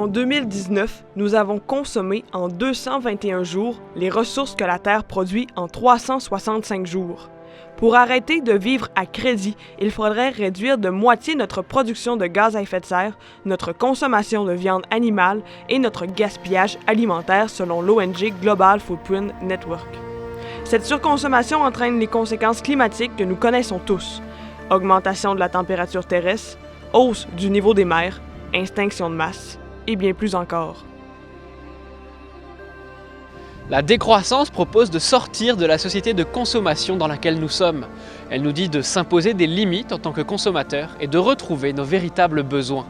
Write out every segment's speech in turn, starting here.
En 2019, nous avons consommé en 221 jours les ressources que la Terre produit en 365 jours. Pour arrêter de vivre à crédit, il faudrait réduire de moitié notre production de gaz à effet de serre, notre consommation de viande animale et notre gaspillage alimentaire selon l'ONG Global Footprint Network. Cette surconsommation entraîne les conséquences climatiques que nous connaissons tous. Augmentation de la température terrestre, hausse du niveau des mers, extinction de masse et bien plus encore. La décroissance propose de sortir de la société de consommation dans laquelle nous sommes. Elle nous dit de s'imposer des limites en tant que consommateurs et de retrouver nos véritables besoins.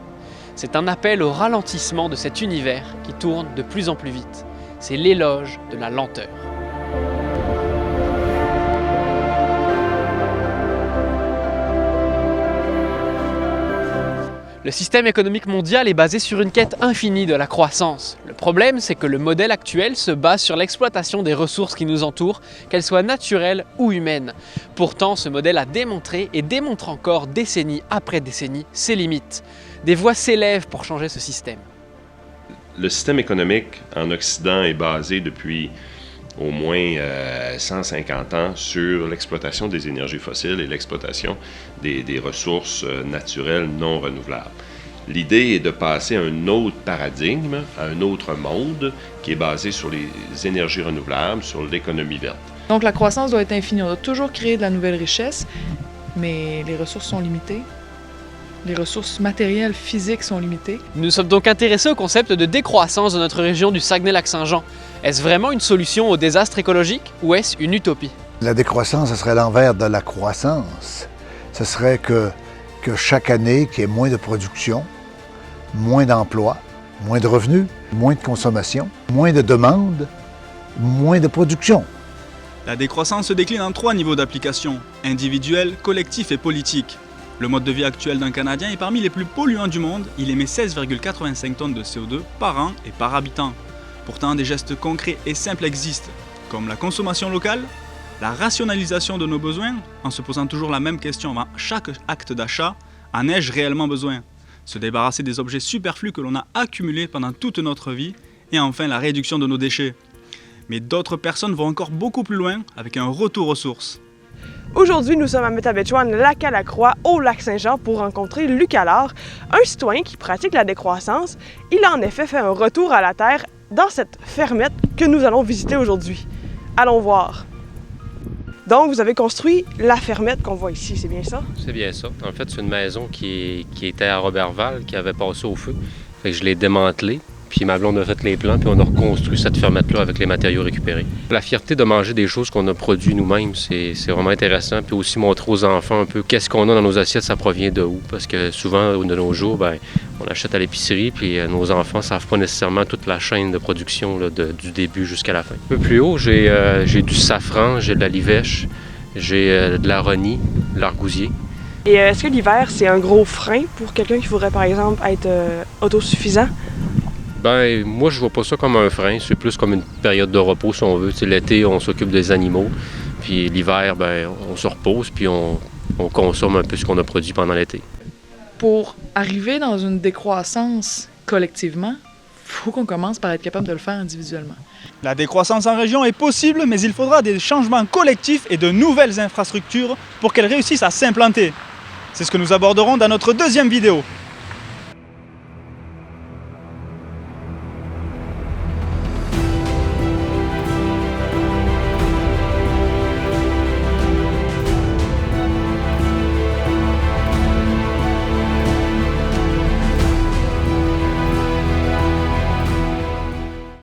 C'est un appel au ralentissement de cet univers qui tourne de plus en plus vite. C'est l'éloge de la lenteur. Le système économique mondial est basé sur une quête infinie de la croissance. Le problème, c'est que le modèle actuel se base sur l'exploitation des ressources qui nous entourent, qu'elles soient naturelles ou humaines. Pourtant, ce modèle a démontré et démontre encore décennie après décennie ses limites. Des voix s'élèvent pour changer ce système. Le système économique en Occident est basé depuis au moins 150 ans sur l'exploitation des énergies fossiles et l'exploitation des ressources naturelles non renouvelables. L'idée est de passer à un autre paradigme, à un autre monde qui est basé sur les énergies renouvelables, sur l'économie verte. Donc la croissance doit être infinie. On doit toujours créer de la nouvelle richesse, mais les ressources sont limitées. Les ressources matérielles, physiques sont limitées. Nous sommes donc intéressés au concept de décroissance de notre région du Saguenay-Lac-Saint-Jean. Est-ce vraiment une solution au désastre écologique ou est-ce une utopie? La décroissance, ce serait l'envers de la croissance. Ce serait que chaque année, qu'il y ait moins de production, moins d'emplois, moins de revenus, moins de consommation, moins de demande, moins de production. La décroissance se décline en 3 niveaux d'application, individuel, collectif et politique. Le mode de vie actuel d'un Canadien est parmi les plus polluants du monde. Il émet 16,85 tonnes de CO2 par an et par habitant. Pourtant, des gestes concrets et simples existent, comme la consommation locale, la rationalisation de nos besoins, en se posant toujours la même question avant chaque acte d'achat, en ai-je réellement besoin? Se débarrasser des objets superflus que l'on a accumulés pendant toute notre vie, et enfin la réduction de nos déchets. Mais d'autres personnes vont encore beaucoup plus loin avec un retour aux sources. Aujourd'hui, nous sommes à Métabetchouan, Lac-à-la-Croix, au Lac-Saint-Jean, pour rencontrer Luc Allard, un citoyen qui pratique la décroissance. Il a en effet fait un retour à la terre dans cette fermette que nous allons visiter aujourd'hui. Allons voir. Donc, vous avez construit la fermette qu'on voit ici, c'est bien ça? C'est bien ça. En fait, c'est une maison qui était à Robertval, qui avait passé au feu. Fait que je l'ai démantelée. Puis ma blonde a fait les plans, puis on a reconstruit cette fermette-là avec les matériaux récupérés. La fierté de manger des choses qu'on a produites nous-mêmes, c'est vraiment intéressant. Puis aussi montrer aux enfants un peu qu'est-ce qu'on a dans nos assiettes, ça provient de où. Parce que souvent, de nos jours, on achète à l'épicerie, puis nos enfants ne savent pas nécessairement toute la chaîne de production là, du début jusqu'à la fin. Un peu plus haut, j'ai du safran, j'ai de la livèche, j'ai de l'aronie, de l'argousier. Et est-ce que l'hiver, c'est un gros frein pour quelqu'un qui voudrait, par exemple, être autosuffisant? Moi, je vois pas ça comme un frein. C'est plus comme une période de repos, si on veut. L'été, on s'occupe des animaux. Puis l'hiver, on se repose, puis on consomme un peu ce qu'on a produit pendant l'été. Pour arriver dans une décroissance collectivement, il faut qu'on commence par être capable de le faire individuellement. La décroissance en région est possible, mais il faudra des changements collectifs et de nouvelles infrastructures pour qu'elles réussissent à s'implanter. C'est ce que nous aborderons dans notre deuxième vidéo.